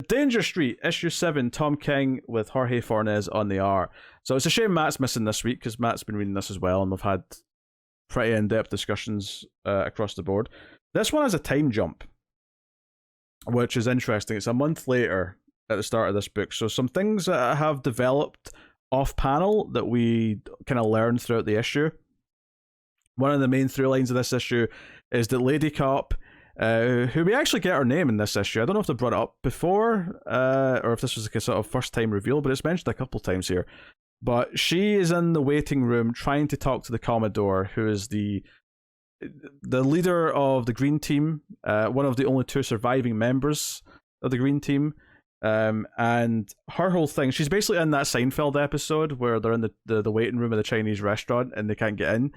Danger Street, issue 7, Tom King with Jorge Fornes on the art. So it's a shame Matt's missing this week, because Matt's been reading this as well, and we've had pretty in-depth discussions across the board. This one has a time jump, which is interesting. It's a month later at the start of this book, so some things that have developed off-panel that we kind of learned throughout the issue. One of the main through lines of this issue is that Lady Cop, who we actually get her name in this issue. I don't know if they brought it up before, or if this was like a sort of first-time reveal, but it's mentioned a couple times here. But she is in the waiting room trying to talk to the Commodore, who is the leader of the Green Team, one of the only 2 surviving members of the Green Team. And her whole thing, she's basically in that Seinfeld episode where they're in the waiting room of the Chinese restaurant and they can't get in.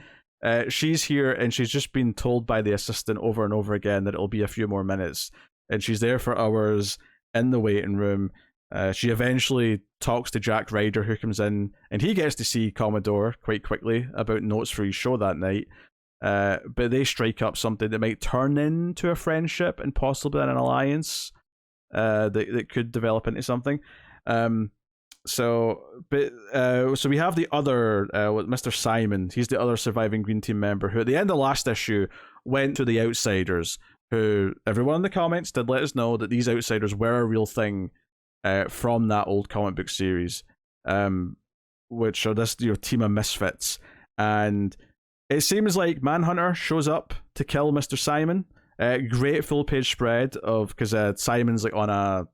She's here and she's just been told by the assistant over and over again that it'll be a few more minutes. And she's there for hours in the waiting room. She eventually talks to Jack Ryder, who comes in, and he gets to see Commodore quite quickly about notes for his show that night. But they strike up something that might turn into a friendship and possibly an alliance that could develop into something. So we have the other Mr. Simon. He's the other surviving Green Team member who, at the end of last issue, went to the Outsiders. Who everyone in the comments did let us know that these Outsiders were a real thing from that old comic book series, which are this team of misfits. And it seems like Manhunter shows up to kill Mr. Simon. Great full page spread of, because Simon's like on a,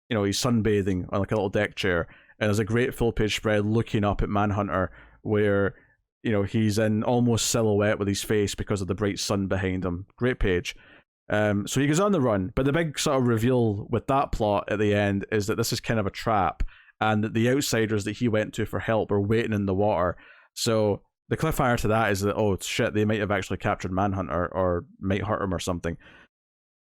he's sunbathing on like a little deck chair, and there's a great full page spread looking up at Manhunter where he's in almost silhouette with his face because of the bright sun behind him. Great page. So he goes on the run, but the big sort of reveal with that plot at the end is that this is kind of a trap, and that the Outsiders that he went to for help are waiting in the water. So the cliffhanger to that is that, oh shit, they might have actually captured Manhunter or might hurt him or something.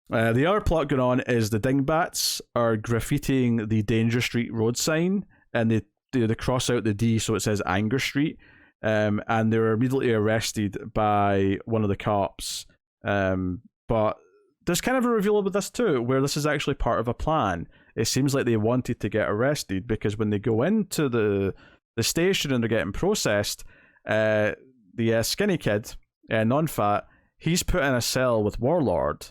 The other plot going on is the Dingbats are graffitiing the Danger Street road sign, and they cross out the D so it says Anger Street, and they were immediately arrested by one of the cops. But there's kind of a reveal with this too, where this is actually part of a plan. It seems like they wanted to get arrested because when they go into the station and they're getting processed, the skinny kid, non-fat, he's put in a cell with Warlord,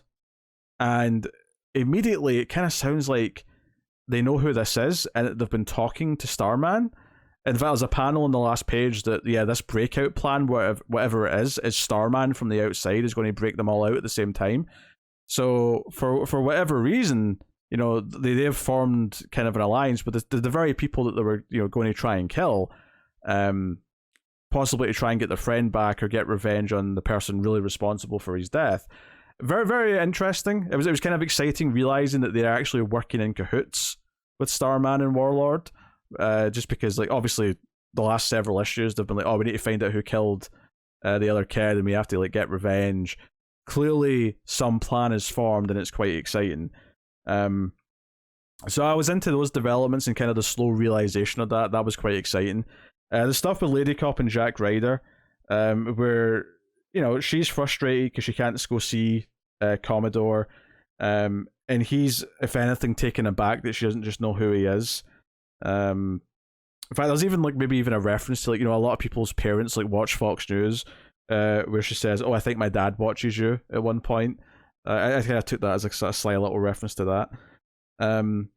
and immediately it kind of sounds like they know who this is and they've been talking to Starman. In fact, there's a panel on the last page that, this breakout plan, whatever it is Starman from the outside is going to break them all out at the same time. So for whatever reason, they've formed kind of an alliance with the very people that they were going to try and kill, possibly to try and get their friend back or get revenge on the person really responsible for his death. Very, very interesting. It was kind of exciting realizing that they're actually working in cahoots with Starman and Warlord. Just because, like, obviously the last several issues they've been like, oh, we need to find out who killed the other kid and we have to like get revenge. Clearly some plan is formed and it's quite exciting. So I was into those developments and kind of the slow realization of that was quite exciting. The stuff with Lady Cop and Jack Ryder, where she's frustrated because she can't go see Commodore, and he's, if anything, taken aback that she doesn't just know who he is. In fact, there's even maybe even a reference to a lot of people's parents watch Fox News, where she says, "Oh, I think my dad watches you" at one point. I kind of took that as a sort of sly little reference to that.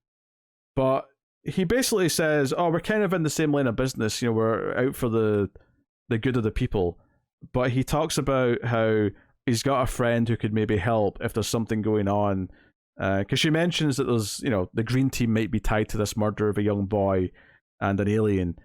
But he basically says, "Oh, we're kind of in the same line of business. We're out for the good of the people." But he talks about how he's got a friend who could maybe help if there's something going on. Because she mentions that there's, the Green Team might be tied to this murder of a young boy and an alien.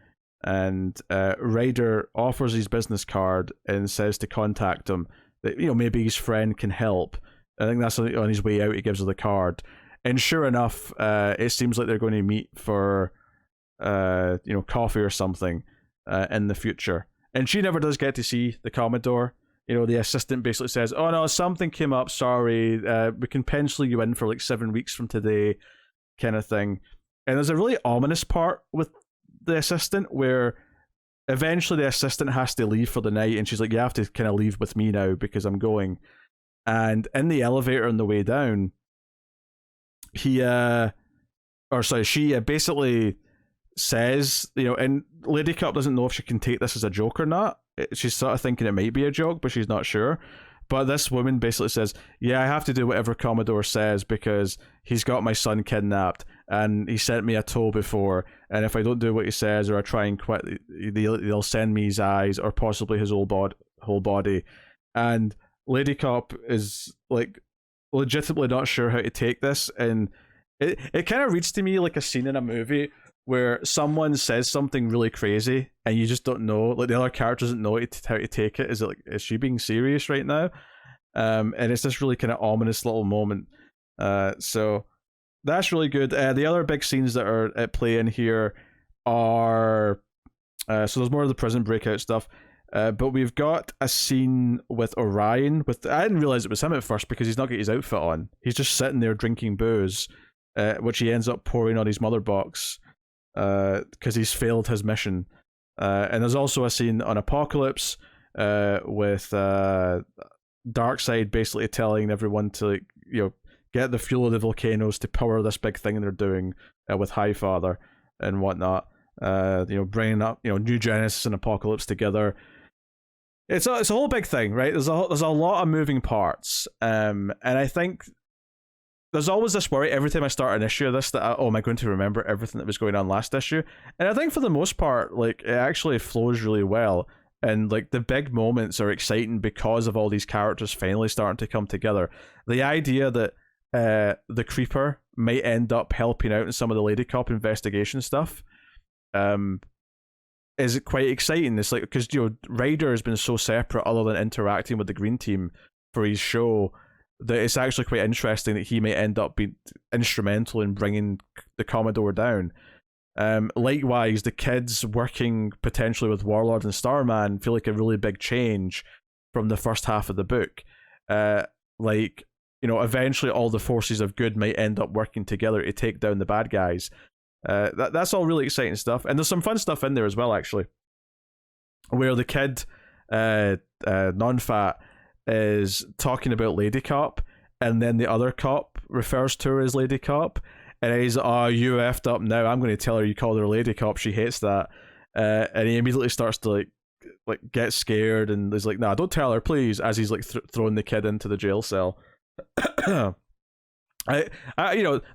And Ryder offers his business card and says to contact him that, maybe his friend can help. I think that's on his way out, he gives her the card. And sure enough, it seems like they're going to meet for, coffee or something in the future. And she never does get to see the Commodore. The assistant basically says, "Oh no, something came up, sorry, we can pencil you in for 7 weeks from today," kind of thing. And there's a really ominous part with the assistant where eventually the assistant has to leave for the night, and she's like, "You have to kind of leave with me now because I'm going." And in the elevator on the way down, he or sorry, she basically says, and Lady Cup doesn't know if she can take this as a joke or not. She's sort of thinking it might be a joke, but she's not sure. But this woman basically says, yeah, I have to do whatever Commodore says because he's got my son kidnapped and he sent me a toll before, and if I don't do what he says or I try and quit, they'll send me his eyes or possibly his whole body. And Lady Cop is like legitimately not sure how to take this, and it kind of reads to me like a scene in a movie where someone says something really crazy and you just don't know, like the other character doesn't know how to take it. Is it like, is she being serious right now? And it's this really kind of ominous little moment. So that's really good. The other big scenes that are at play in here are so there's more of the prison breakout stuff. But we've got a scene with Orion. I didn't realize it was him at first because he's not got his outfit on. He's just sitting there drinking booze, which he ends up pouring on his mother box because he's failed his mission. And there's also a scene on Apocalypse with Darkseid basically telling everyone to get the fuel of the volcanoes to power this big thing they're doing with Highfather and whatnot. Bringing up New Genesis and Apocalypse together. It's a whole big thing, right? There's a lot of moving parts, and I think there's always this worry every time I start an issue of this that am I going to remember everything that was going on last issue? And I think for the most part, like, it actually flows really well, and like the big moments are exciting because of all these characters finally starting to come together. The idea that the Creeper might end up helping out in some of the Lady Cop investigation stuff is quite exciting. It's like, because Ryder has been so separate other than interacting with the Green Team for his show, that it's actually quite interesting that he may end up being instrumental in bringing the Commodore down. Likewise, the kids working potentially with Warlord and Starman feel like a really big change from the first half of the book. Eventually all the forces of good might end up working together to take down the bad guys. That's all really exciting stuff, and there's some fun stuff in there as well, actually, where the kid, non-fat, is talking about Lady Cop, and then the other cop refers to her as Lady Cop, and he's like, "Oh, you effed up now. I'm going to tell her you called her Lady Cop. She hates that." And he immediately starts to like get scared, and he's like, "Nah, don't tell her, please." As he's like throwing the kid into the jail cell. I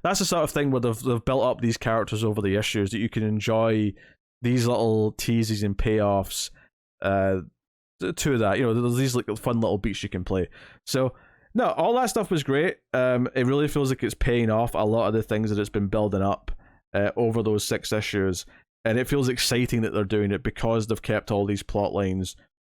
that's the sort of thing where they've built up these characters over the issues that you can enjoy these little teases and payoffs to that. There's these like fun little beats you can play. So no, all that stuff was great. It really feels like it's paying off a lot of the things that it's been building up over those 6 issues, and it feels exciting that they're doing it because they've kept all these plot lines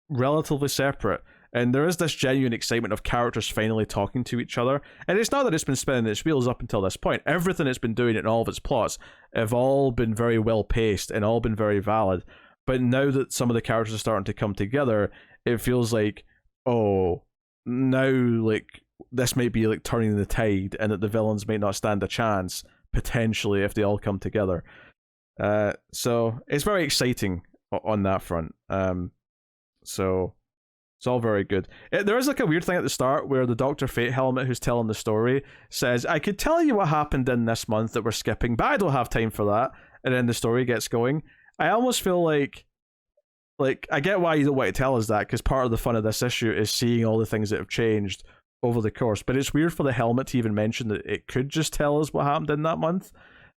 relatively separate. And there is this genuine excitement of characters finally talking to each other. And it's not that it's been spinning its wheels up until this point. Everything it's been doing in all of its plots have all been very well paced and all been very valid. But now that some of the characters are starting to come together, it feels like, now like this might be like turning the tide, and that the villains might not stand a chance potentially if they all come together. So it's very exciting on that front. So it's all very good. There is like a weird thing at the start where the Dr. Fate helmet who's telling the story says, "I could tell you what happened in this month that we're skipping, but I don't have time for that." And then the story gets going. I almost feel like I get why you don't want to tell us that, because part of the fun of this issue is seeing all the things that have changed over the course. But it's weird for the helmet to even mention that it could just tell us what happened in that month.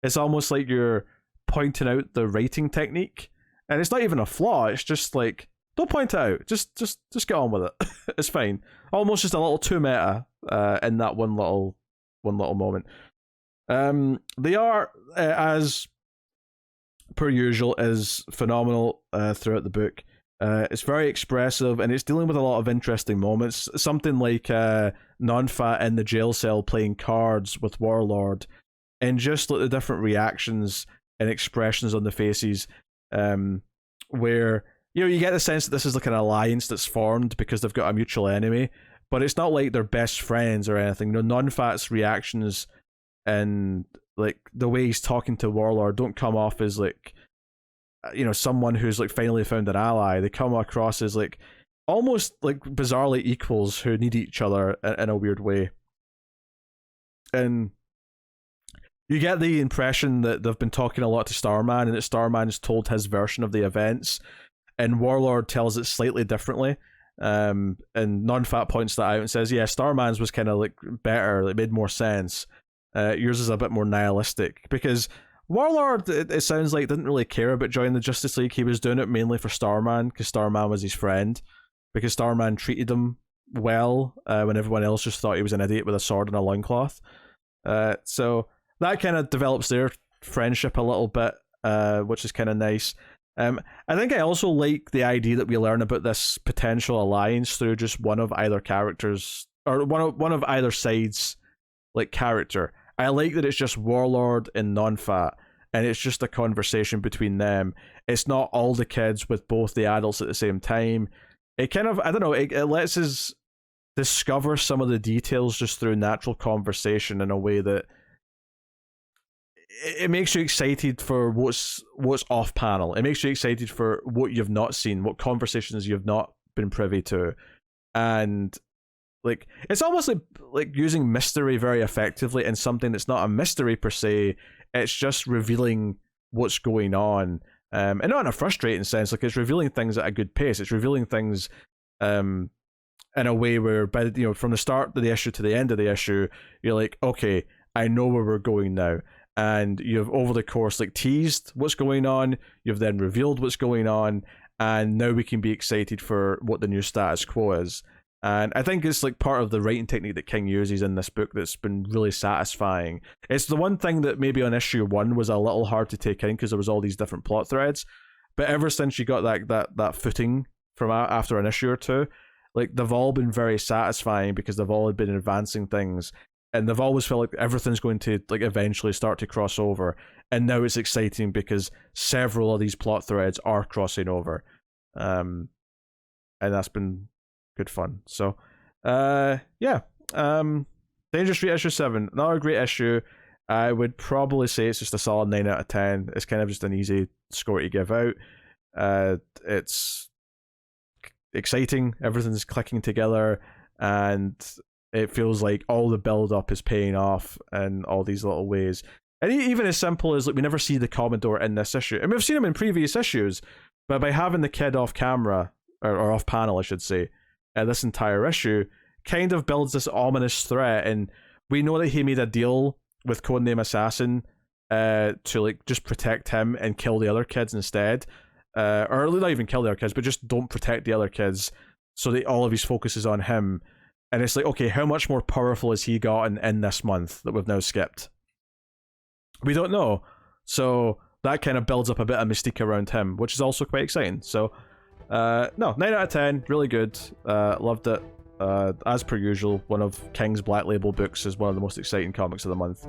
It's almost like you're pointing out the writing technique, and it's not even a flaw. It's just like, don't point it out. Just get on with it. It's fine. Almost just a little too meta in that one little moment. They are, as per usual, is phenomenal throughout the book. It's very expressive, and it's dealing with a lot of interesting moments. Something like Non-Fat in the jail cell playing cards with Warlord, and just like the different reactions and expressions on the faces, where you get the sense that this is like an alliance that's formed because they've got a mutual enemy, but it's not like they're best friends or anything. Non-Fat's reactions and like the way he's talking to Warlord don't come off as like, someone who's like finally found an ally. They come across as like almost like bizarrely equals who need each other in a weird way. And You get the impression that they've been talking a lot to Starman, and that Starman's told his version of the events, and Warlord tells it slightly differently. And Non-Fat points that out and says, yeah, Starman's was kind of like better, it made more sense. Yours is a bit more nihilistic, because Warlord, it sounds like, didn't really care about joining the Justice League. He was doing it mainly for Starman, because Starman was his friend, because Starman treated him well when everyone else just thought he was an idiot with a sword and a loincloth. So that kind of develops their friendship a little bit, which is kind of nice. I think I also like the idea that we learn about this potential alliance through just one of either characters, or one of either side's like character. I like that it's just Warlord and Non-Fat, and it's just a conversation between them. It's not all the kids with both the adults at the same time. It kind of, I don't know, it lets us discover some of the details just through natural conversation in a way that it makes you excited for what's off panel. It makes you excited for what you've not seen, what conversations you've not been privy to. And like, it's almost like using mystery very effectively in something that's not a mystery per se. It's just revealing what's going on, and not in a frustrating sense. Like, it's revealing things at a good pace. It's revealing things in a way where, by from the start of the issue to the end of the issue, you're like, okay, I know where we're going now. And you've over the course like teased what's going on. You've then revealed what's going on, and now we can be excited for what the new status quo is. And I think it's like part of the writing technique that King uses in this book that's been really satisfying. It's the one thing that maybe on issue 1 was a little hard to take in because there was all these different plot threads. But ever since you got that footing from after an issue or two, like, they've all been very satisfying because they've all been advancing things, and they've always felt like everything's going to like eventually start to cross over. And now it's exciting because several of these plot threads are crossing over, and that's been good fun. So, yeah. Danger Street issue 7, another great issue. I would probably say it's just a solid 9 out of 10. It's kind of just an easy score to give out. It's exciting. Everything's clicking together, and it feels like all the build-up is paying off in all these little ways. And even as simple as, like, we never see the Commodore in this issue. I mean, we've seen him in previous issues, but by having the kid off camera, or off panel, I should say, this entire issue, kind of builds this ominous threat. And we know that he made a deal with Codename Assassin to, like, just protect him and kill the other kids instead. Or not even kill the other kids, but just don't protect the other kids, so that all of his focus is on him. And it's like, okay, how much more powerful has he gotten in this month that we've now skipped? We don't know. So that kind of builds up a bit of mystique around him, which is also quite exciting. So, no, 9 out of 10, really good. Loved it. As per usual, one of King's Black Label books is one of the most exciting comics of the month.